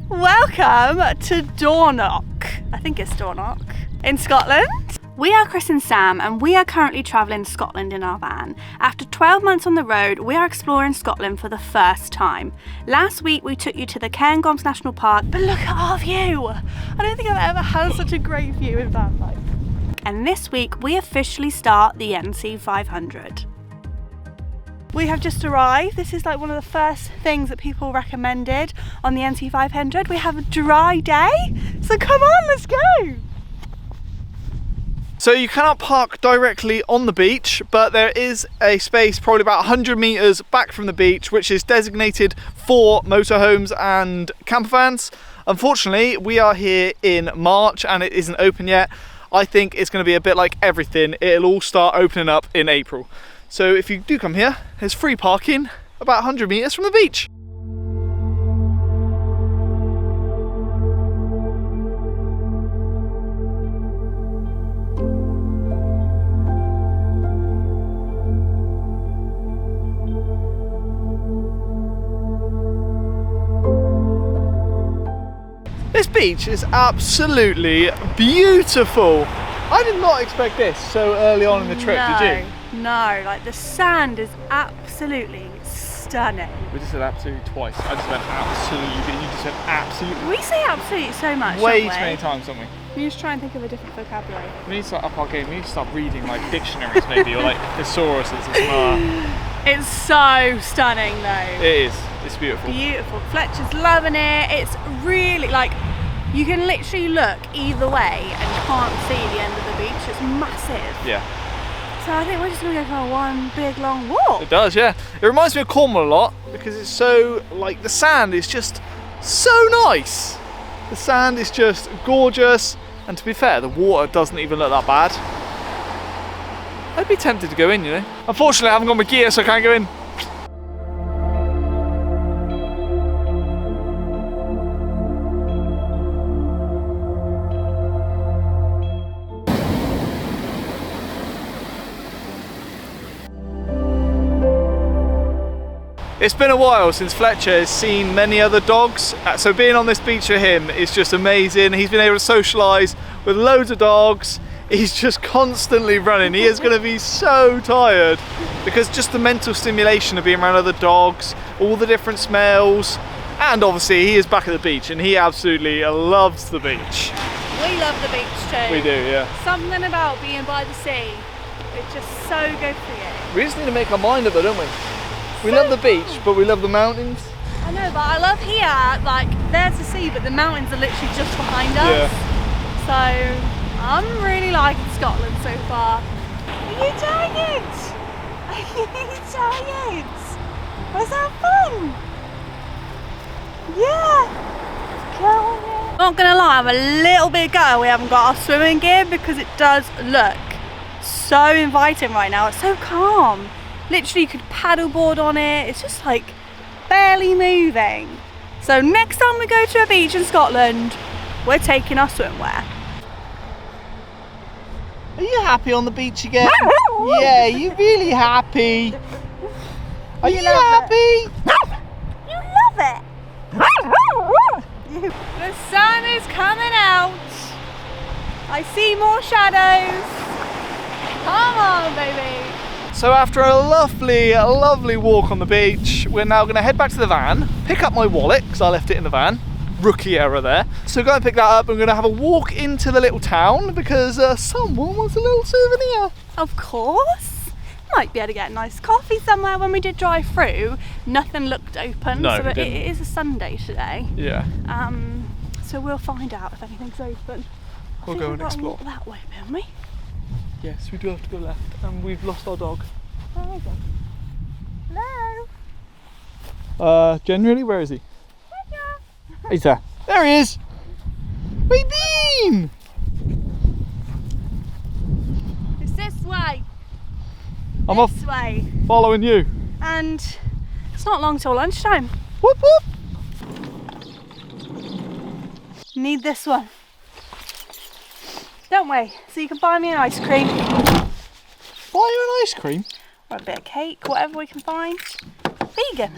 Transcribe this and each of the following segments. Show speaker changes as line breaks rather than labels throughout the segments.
Welcome to Durnoch. I think it's Durnoch in Scotland. We are Chris and Sam and we are currently travelling to Scotland in our van. After 12 months on the road, we are exploring Scotland for the first time. Last week we took you to the Cairngorms National Park, but look at our view! I don't think I've ever had such a great view in Vanlife. And this week we officially start the NC500. We have just arrived. This is like one of the first things that people recommended on the NC500. We have a dry day, so come on, let's go!
So you cannot park directly on the beach, but there is a space probably about 100 metres back from the beach which is designated for motorhomes and campervans. Unfortunately, we are here in March and it isn't open yet. I think it's going to be a bit like everything. It'll all start opening up in April. So if you do come here, there's free parking about 100 metres from the beach. This beach is absolutely beautiful. I did not expect this so early on in the trip, did you?
No, like the sand is absolutely stunning.
We just said absolutely twice. I just went absolutely, but you just said absolutely.
We say absolutely so much,
way
don't we?
too many times, don't we?
We just try and think of a different vocabulary.
We need to start up our game. We need to start reading like dictionaries maybe, or like thesauruses and stuff.
It's so stunning though.
It is. It's beautiful.
Beautiful. Fletcher's loving it. It's really like, you can literally look either way and can't see the end of the beach. It's massive.
Yeah.
So I think we're just going to go for one big long walk.
It does, yeah. It reminds me of Cornwall a lot because it's so, like, the sand is just so nice. The sand is just gorgeous. And to be fair, the water doesn't even look that bad. I'd be tempted to go in, you know. Unfortunately, I haven't got my gear, so I can't go in. It's been a while since Fletcher has seen many other dogs, so being on this beach for him is just amazing. He's been able to socialise with loads of dogs. He's just constantly running. He is going to be so tired because just the mental stimulation of being around other dogs, all the different smells, and obviously he is back at the beach and he absolutely loves the beach.
We love the beach too.
We do, yeah.
Something about being by the sea, it's just so good for you.
We just need to make our mind up though, don't we? We love the beach, but we love the mountains.
I know, but I love here, like, there's the sea, but the mountains are literally just behind us. Yeah. So, I'm really liking Scotland so far. Are you tired? Are you tired? Was that fun? Yeah. Go on. Not gonna lie, I'm a little bit gutted we haven't got our swimming gear because it does look so inviting right now. It's so calm. Literally, you could paddleboard on it. It's just like barely moving. So next time we go to a beach in Scotland, we're taking our swimwear.
Are you happy on the beach again? Yeah, you really happy? Are you happy?
You love it. The sun is coming out. I see more shadows. Come on, baby.
So after a lovely, lovely walk on the beach, we're now going to head back to the van, pick up my wallet, because I left it in the van. Rookie error there. So go and pick that up. I'm going to have a walk into the little town because someone wants a little souvenir.
Of course. Might be able to get a nice coffee somewhere. When we did drive through, nothing looked open.
No,
so it is a Sunday today.
Yeah.
So we'll find out if anything's open.
We'll go and explore.
Walk that way, won't we?
Yes, we do have to go left, and we've lost our dog.
Oh, hello.
Generally, where is he? He's there. There he is. Where you been?
It's this way.
I'm off
This way.
following you.
And it's not long till lunchtime.
Whoop whoop.
Need this one. Don't we? So you can buy me an ice cream.
Buy you an ice cream?
Or a bit of cake, whatever we can find. Vegan.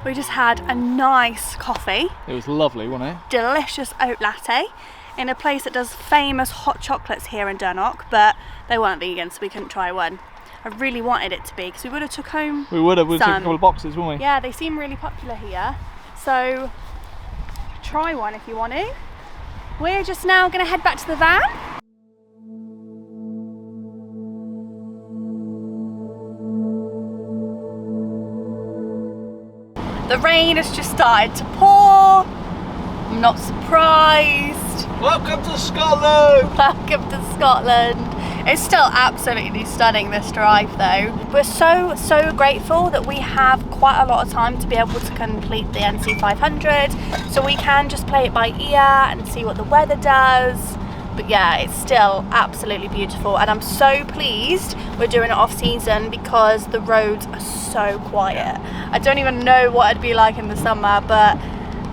We just had a nice coffee.
It was lovely, wasn't it?
Delicious oat latte in a place that does famous hot chocolates here in Durnoch, but they weren't vegan, so we couldn't try one. I really wanted it to be, because we would have took home
We would have took a couple of boxes, wouldn't we?
Yeah, they seem really popular here. So try one if you want to. We're just now going to head back to the van. The rain has just started to pour. I'm not surprised.
Welcome to Scotland!
Welcome to Scotland. It's still absolutely stunning, this drive though. We're so grateful that we have quite a lot of time to be able to complete the NC500, so we can just play it by ear and see what the weather does. But yeah, it's still absolutely beautiful, and I'm so pleased we're doing it off season because the roads are so quiet. I don't even know what it'd be like in the summer, but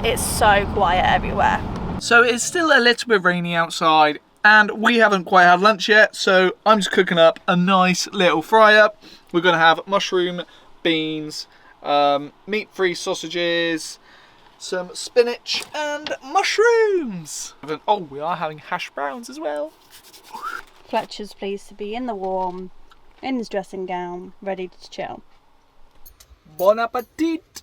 it's so quiet everywhere.
So it's still a little bit rainy outside, and we haven't quite had lunch yet, so I'm just cooking up a nice little fry up. We're going to have mushroom, beans, meat-free sausages, some spinach and mushrooms. Oh, we are having hash browns as well.
Fletcher's pleased to be in the warm, in his dressing gown, ready to chill.
Bon appetit!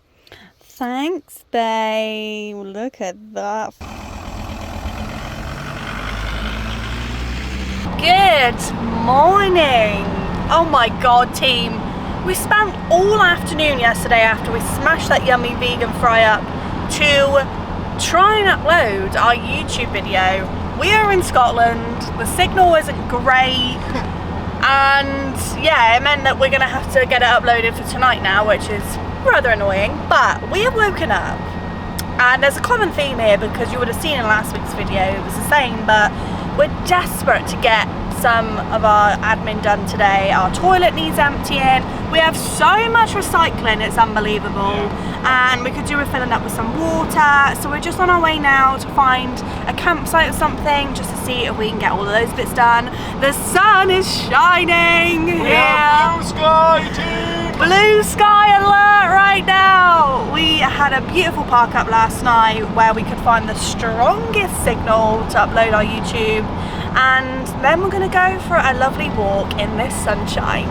Thanks, babe. Look at that. Good morning. Oh my god, team. We spent all afternoon yesterday after we smashed that yummy vegan fry up to try and upload our YouTube video. We are in Scotland, the signal isn't great, and yeah, it meant that we're gonna have to get it uploaded for tonight now, which is rather annoying, but we have woken up. And there's a common theme here because you would have seen in last week's video, it was the same, but we're desperate to get some of our admin done today. Our toilet needs emptying. We have so much recycling, it's unbelievable. And we could do with filling up with some water. So we're just on our way now to find a campsite or something, just to see if we can get all of those bits done. The sun is shining here.
Blue sky, team!
Blue sky alert right now. We had a beautiful park up last night where we could find the strongest signal to upload our YouTube, and then we're going to go for a lovely walk in this sunshine.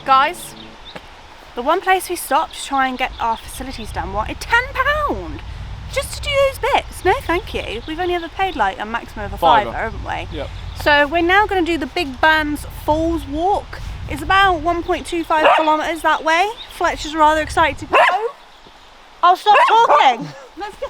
Guys, the one place we stopped to try and get our facilities done wanted £10 just to do those bits. No thank you, we've only ever paid like a maximum of a fiver, haven't we?
Yep.
So we're now going to do the Big Bands Falls walk. It's about 1.25 kilometres that way. Fletcher's rather excited to go. I'll stop talking. Let's go.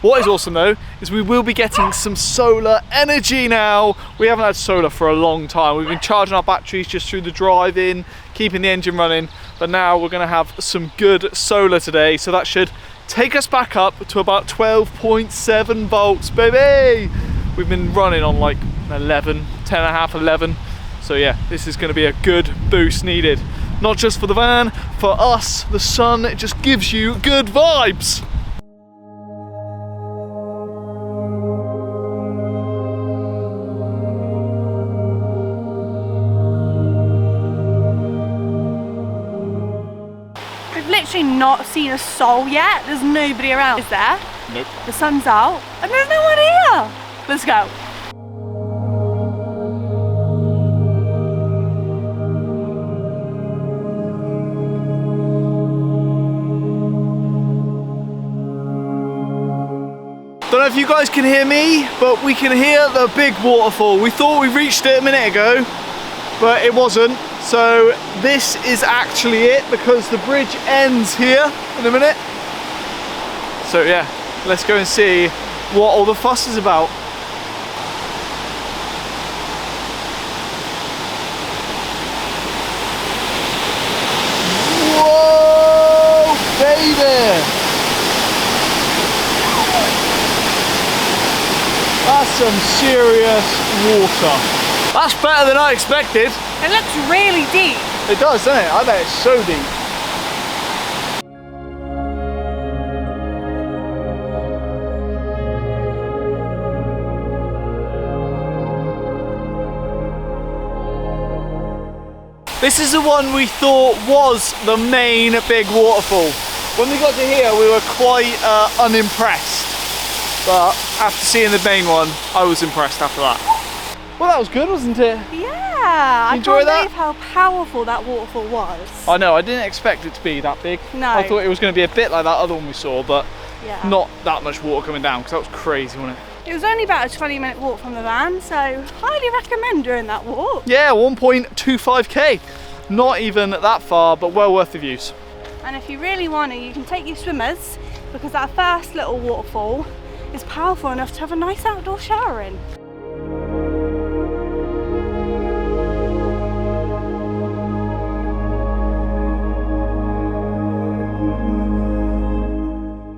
What is awesome though is we will be getting some solar energy now. We haven't had solar for a long time. We've been charging our batteries just through the drive-in, keeping the engine running, but now we're going to have some good solar today, so that should take us back up to about 12.7 volts, baby. We've been running on like 11, 10.5, 11. So yeah, this is going to be a good boost needed. Not just for the van, for us, the sun, it just gives you good vibes.
We've literally not seen a soul yet. There's nobody around, is there?
Nope.
The sun's out and there's no one here. Let's go.
Don't know if you guys can hear me, but we can hear the big waterfall. We thought we reached it a minute ago, but it wasn't. So this is actually it, because the bridge ends here in a minute. So yeah, let's go and see what all the fuss is about. Whoa, baby! That's some serious water. That's better than I expected.
It looks really deep.
It does, doesn't it? I bet it's so deep. This is the one we thought was the main big waterfall. When we got to here, we were quite unimpressed. But after seeing the main one, I was impressed after that. Well, that was good, wasn't it?
Yeah, I
enjoy
can't
that?
believe how powerful that waterfall was.
I know, I didn't expect it to be that big.
No.
I thought it was going to be a bit like that other one we saw, but
Yeah.
not that much water coming down, because that was crazy, wasn't it?
It was only about a 20-minute walk from the van, so highly recommend doing that walk.
Yeah, 1.25k. Not even that far, but well worth the views.
And if you really want to, you can take your swimmers, because that first little waterfall is powerful enough to have a nice outdoor shower in.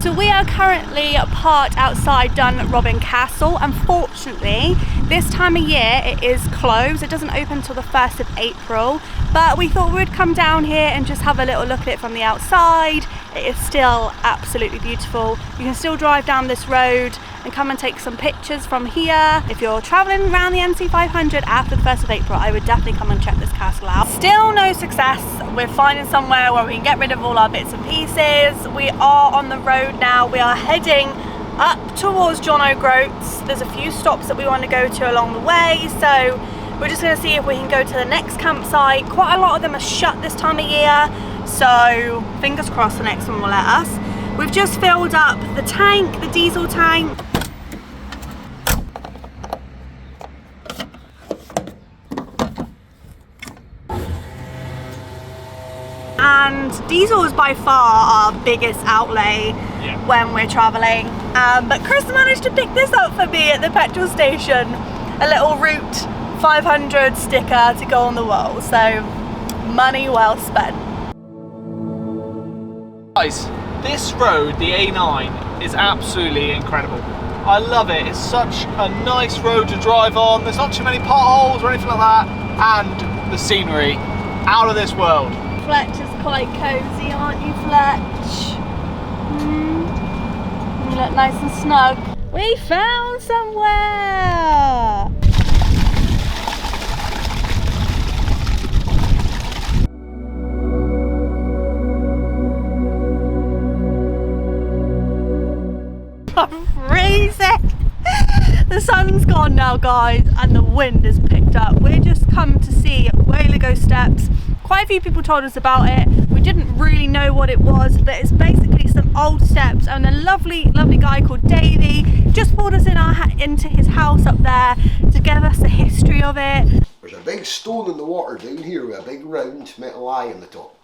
So we are currently parked outside Durnoch Castle. Unfortunately, this time of year it is closed. It doesn't open until the 1st of April, but we thought we'd come down here and just have a little look at it from the outside. It is still absolutely beautiful. You can still drive down this road and come and take some pictures from here. If you're traveling around the NC500 after the 1st of April, I would definitely come and check this castle out. Still no success with finding somewhere where we can get rid of all our bits and pieces. We are on the road now. We are heading up towards John O'Groats. There's a few stops that we want to go to along the way, so we're just going to see if we can go to the next campsite. Quite a lot of them are shut this time of year, so fingers crossed the next one will let us. We've just filled up the tank, the diesel tank. And diesel is by far our biggest outlay when we're traveling. But Chris managed to pick this up for me at the petrol station. A little Route 500 sticker to go on the wall. So money well spent.
Guys, this road, the A9, is absolutely incredible. I love it. It's such a nice road to drive on. There's not too many potholes or anything like that. And the scenery, out of this world.
Fletch is quite cosy, aren't you, Fletch? You look nice and snug. We found somewhere! I'm freezing! The sun's gone now, guys, and the wind has picked up. We're just come to see Whale Steps. Quite a few people told us about it. We didn't really know what it was, but it's basically some old steps, and a lovely guy called Davey just pulled us into his house up there to give us the history of it.
There's a big stone in the water down here with a big round metal eye on the top.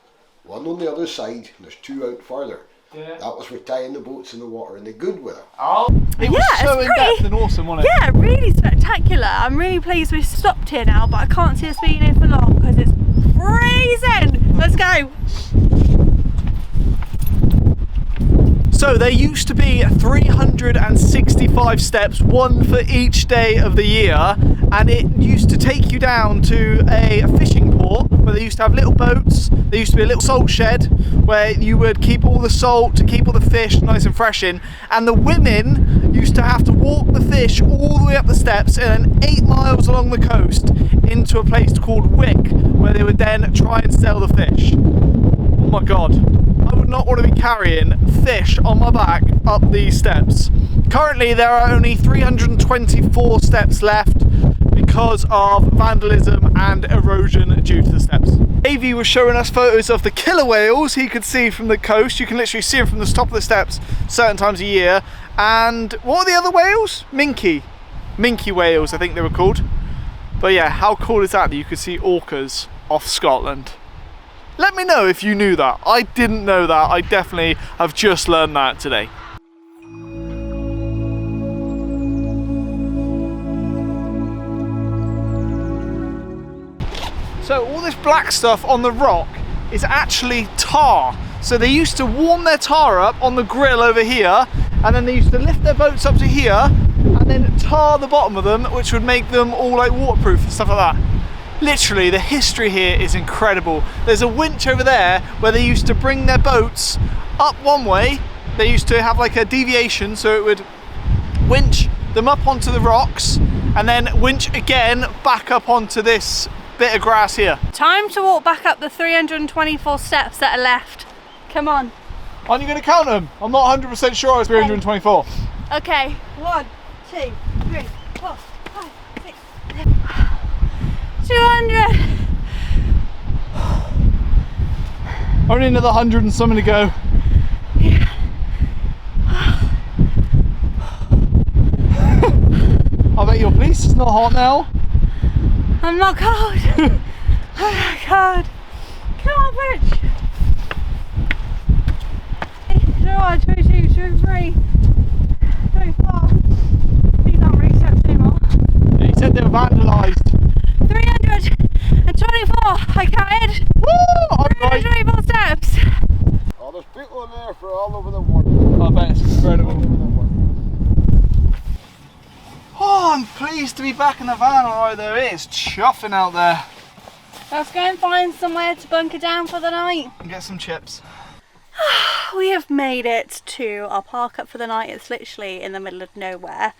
One on the other side, and there's two out farther. Yeah. That was for tying the boats in the water, and they're good with it.
Oh, it was so in-depth and awesome, wasn't it?
Yeah, really spectacular. I'm really pleased we stopped here now, but I can't see us being here for long because it's freezing. Let's go.
So there used to be 365 steps, one for each day of the year, and it used to take you down to a fishing port where they used to have little boats. There used to be a little salt shed where you would keep all the salt to keep all the fish nice and fresh in, and the women used to have to walk the fish all the way up the steps and then 8 miles along the coast into a place called Wick, where they would then try and sell the fish. Oh my god, I would not want to be carrying fish on my back up these steps. Currently there are only 324 steps left because of vandalism and erosion due to the steps. Davey was showing us photos of the killer whales he could see from the coast. You can literally see them from the top of the steps certain times a year. And what were the other whales? Minke whales, I think they were called. But yeah, how cool is that you could see orcas off Scotland? Let me know if you knew that. I didn't know that. I definitely have just learned that today. So all this black stuff on the rock is actually tar. So they used to warm their tar up on the grill over here, and then they used to lift their boats up to here and then tar the bottom of them, which would make them all like waterproof and stuff like that. Literally, the history here is incredible. There's a winch over there where they used to bring their boats up one way. They used to have like a deviation, so it would winch them up onto the rocks and then winch again back up onto this bit of grass here.
Time to walk back up the 324 steps that are left. Come on.
Aren't you going to count them? I'm not 100% sure it's 324.
Okay, 1, 2, 3, 4, 5, 6, 200.
Only another 100 and something to go.
Yeah.
I bet your fleece is not hot now.
I'm not cold. I'm not cold. Come on, Bridge. 21, 22, 23, 24. These aren't really steps anymore.
Yeah, you said they were vandalised.
324. I counted.
Woo! I'm
324 steps.
Oh, there's people in there for all over the world.
I bet it's incredible.
All over the world.
Oh, I'm pleased to be back in the van, alright though. It is chuffing out there.
Let's go and find somewhere to bunker down for the night.
And get some chips.
We have made it to our park up for the night. It's literally in the middle of nowhere.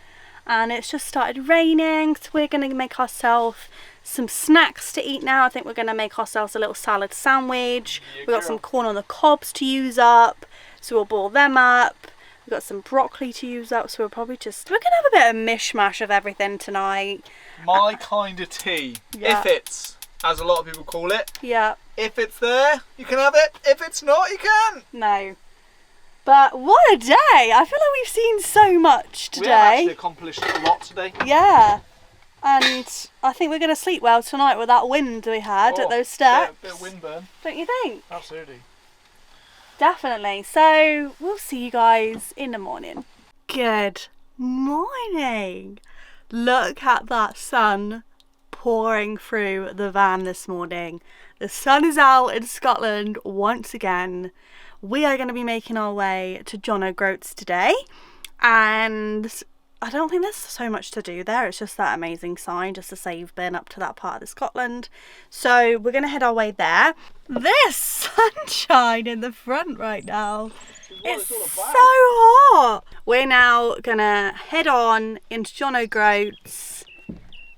And it's just started raining, so we're going to make ourselves some snacks to eat now. I think we're going to make ourselves a little salad sandwich. We've got some corn on the cobs to use up, so we'll boil them up. We've got some broccoli to use up, so we're going to have a bit of mishmash of everything tonight.
My kind of tea.
Yeah.
If it's, as a lot of people call it.
Yeah.
If it's there, you can have it. If it's not, you can't.
No. But what a day! I feel like we've seen so much today.
We have actually accomplished a lot today.
Yeah. And I think we're going to sleep well tonight with that wind we had at those steps.
Bit of wind burn.
Don't you think?
Absolutely.
Definitely. So we'll see you guys in the morning. Good morning. Look at that sun pouring through the van this morning. The sun is out in Scotland once again. We are going to be making our way to John O'Groats today, and I don't think there's so much to do there. It's just that amazing sign just to say you've been up to that part of Scotland. So we're going to head our way there. This sunshine in the front right now. It's so hot. We're now going to head on into John O'Groats.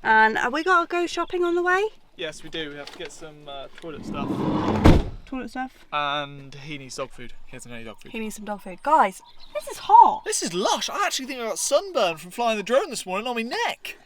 And have we got to go shopping on the way?
Yes, we do. We have to get some toilet stuff.
Toilet stuff?
And he needs dog food. He doesn't need dog food.
He needs some dog food. Guys, this is hot.
This is lush. I actually think I got sunburn from flying the drone this morning on my neck.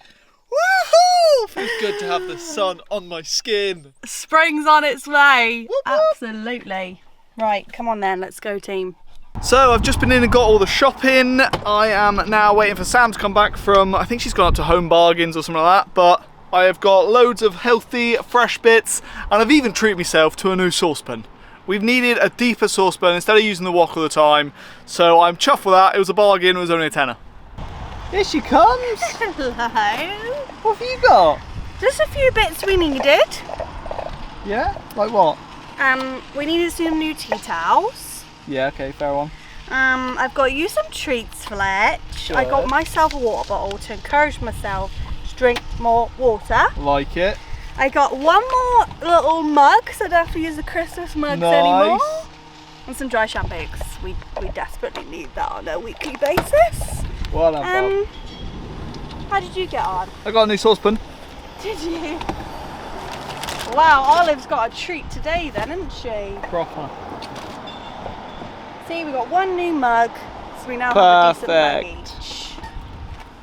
Woohoo! Feels good to have the sun on my skin.
Spring's on its way.
Whoop, whoop.
Absolutely. Right, come on then. Let's go, team.
So I've just been in and got all the shopping. I am now waiting for Sam to come back from, I think she's gone up to Home Bargains or something like that, but I have got loads of healthy, fresh bits, and I've even treated myself to a new saucepan. We've needed a deeper saucepan instead of using the wok all the time, so I'm chuffed with that. It was a bargain, it was only a tenner. Here she comes!
Hello.
What have you got?
Just a few bits we needed.
Yeah? Like what?
We needed some new tea towels.
Yeah, okay, fair one.
I've got you some treats, Fletch. I got myself a water bottle to encourage myself to drink more water.
Like it.
I got one more little mug, so I don't have to use the Christmas mugs anymore. And some dry shampoo, because we desperately need that on a weekly basis.
Well done, Bob.
How did you get on?
I got a new saucepan.
Did you? Wow, Olive's got a treat today then, hasn't she?
Proper.
See, we got one new mug, so we now have a decent mug each.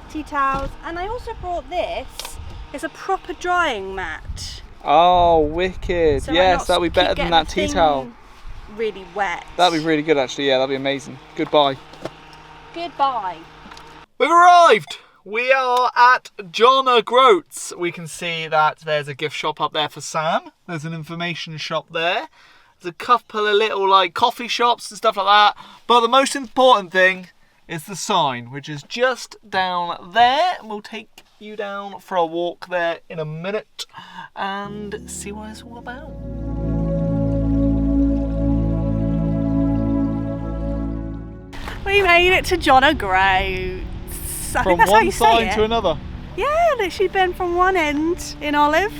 Tea towels, and I also brought this. It's a proper drying mat.
Oh, wicked.
So
yes, that'll be better than that tea towel.
Really wet.
That'll be really good actually, yeah, that'll be amazing. Goodbye.
Goodbye.
We've arrived! We are at John O'Groats. We can see that there's a gift shop up there for Sam. There's an information shop there. There's a couple of little like coffee shops and stuff like that. But the most important thing is the sign, which is just down there. We'll take you down for a walk there in a minute and see what it's all about.
We made it to John O'Groats. I think that's how you say it.
From one side to another.
Yeah, literally been from one end in Olive.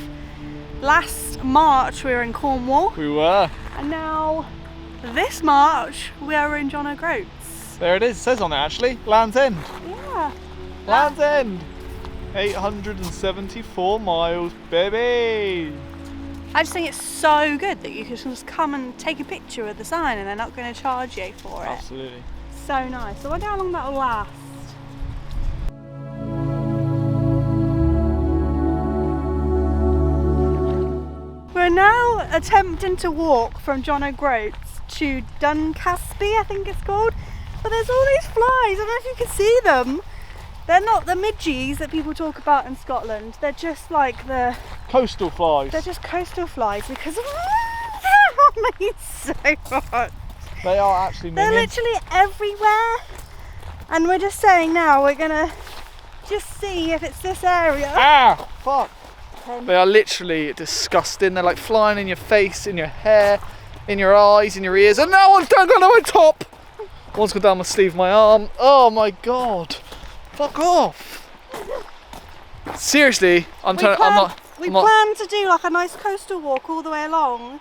Last March we were in Cornwall.
We were.
And now this March we are in John O'Groats.
There it is, it says on it actually, Land's End.
Yeah.
Land's End. 874 miles, baby.
I just think it's so good that you can just come and take a picture of the sign and they're not going to charge you for it.
Absolutely.
So nice. So I wonder how long that'll last. We're now attempting to walk from John O'Groats to Duncasby, I think it's called. But there's all these flies. I don't know if you can see them. They're not the midges that people talk about in Scotland. They're just like the
coastal flies.
They're just coastal flies because they're on me so much.
They are actually minions.
They're literally everywhere. And we're just saying now we're gonna just see if it's this area.
Ah, fuck. They are literally disgusting. They're like flying in your face, in your hair, in your eyes, in your ears. And now one's down on my top. One's gone down my sleeve, my arm. Oh my god. Fuck off. Seriously,
We plan to do like a nice coastal walk all the way along.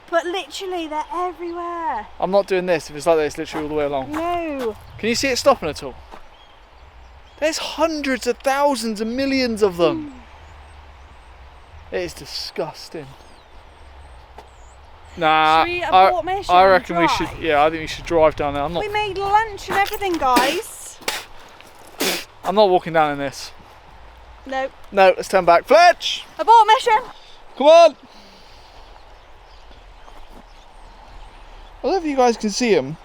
But literally they're everywhere.
I'm not doing this if it's like this literally all the way along.
No.
Can you see it stopping at all? There's hundreds of thousands and millions of them. It is disgusting. Nah,
should we abort mission
I
and
reckon we
drive?
should. Yeah, I think we should drive down there.
We made lunch and everything, guys.
I'm not walking down in this.
Nope.
No, let's turn back. Fletch!
Abort mission!
Come on! I don't know if you guys can see him.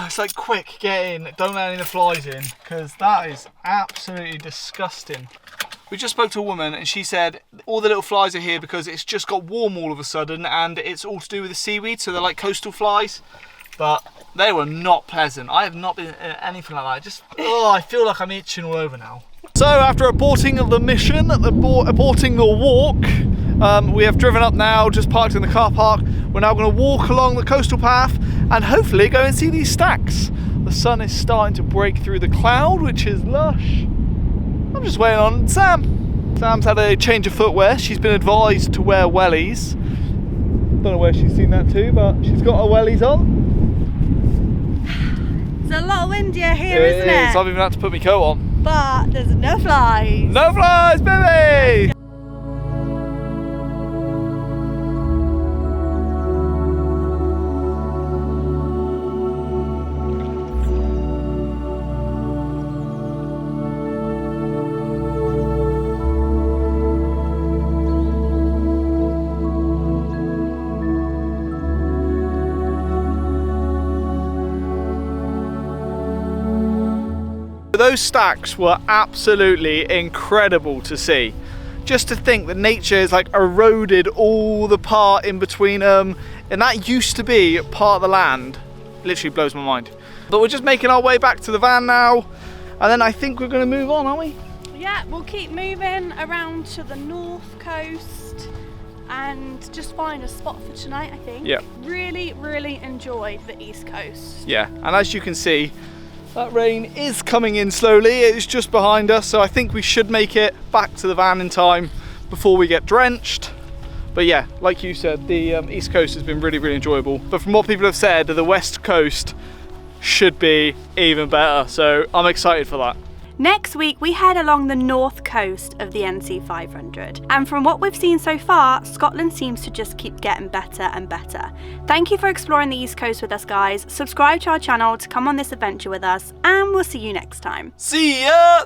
It's like quick, get in, don't let any of the flies in, because that is absolutely disgusting. We just spoke to a woman and she said all the little flies are here because it's just got warm all of a sudden and it's all to do with the seaweed, so they're like coastal flies. But they were not pleasant. I have not been anything like that. I feel like I'm itching all over now. So after aborting the mission, aborting the walk, we have driven up now, just parked in the car park. We're now going to walk along the coastal path and hopefully go and see these stacks. The sun is starting to break through the cloud, which is lush. I'm just waiting on Sam. Sam's had a change of footwear. She's been advised to wear wellies. Don't know where she's seen that too, but she's got her wellies on.
There's a lot of wind here, isn't it?
I've even had to put my coat on.
But there's no flies.
No flies, baby! Those stacks were absolutely incredible to see. Just to think that nature has like eroded all the part in between them, and that used to be part of the land. Literally blows my mind. But we're just making our way back to the van now, and then I think we're going to move on, aren't we?
Yeah, we'll keep moving around to the north coast and just find a spot for tonight, I think.
Yeah.
Really, really enjoyed the east coast.
Yeah, and as you can see, that rain is coming in slowly. It's just behind us, so I think we should make it back to the van in time before we get drenched. But yeah, like you said, the east coast has been really, really enjoyable. But from what people have said, the west coast should be even better, so I'm excited for that.
Next week, we head along the north coast of the NC500. And from what we've seen so far, Scotland seems to just keep getting better and better. Thank you for exploring the East Coast with us, guys. Subscribe to our channel to come on this adventure with us, and we'll see you next time.
See ya!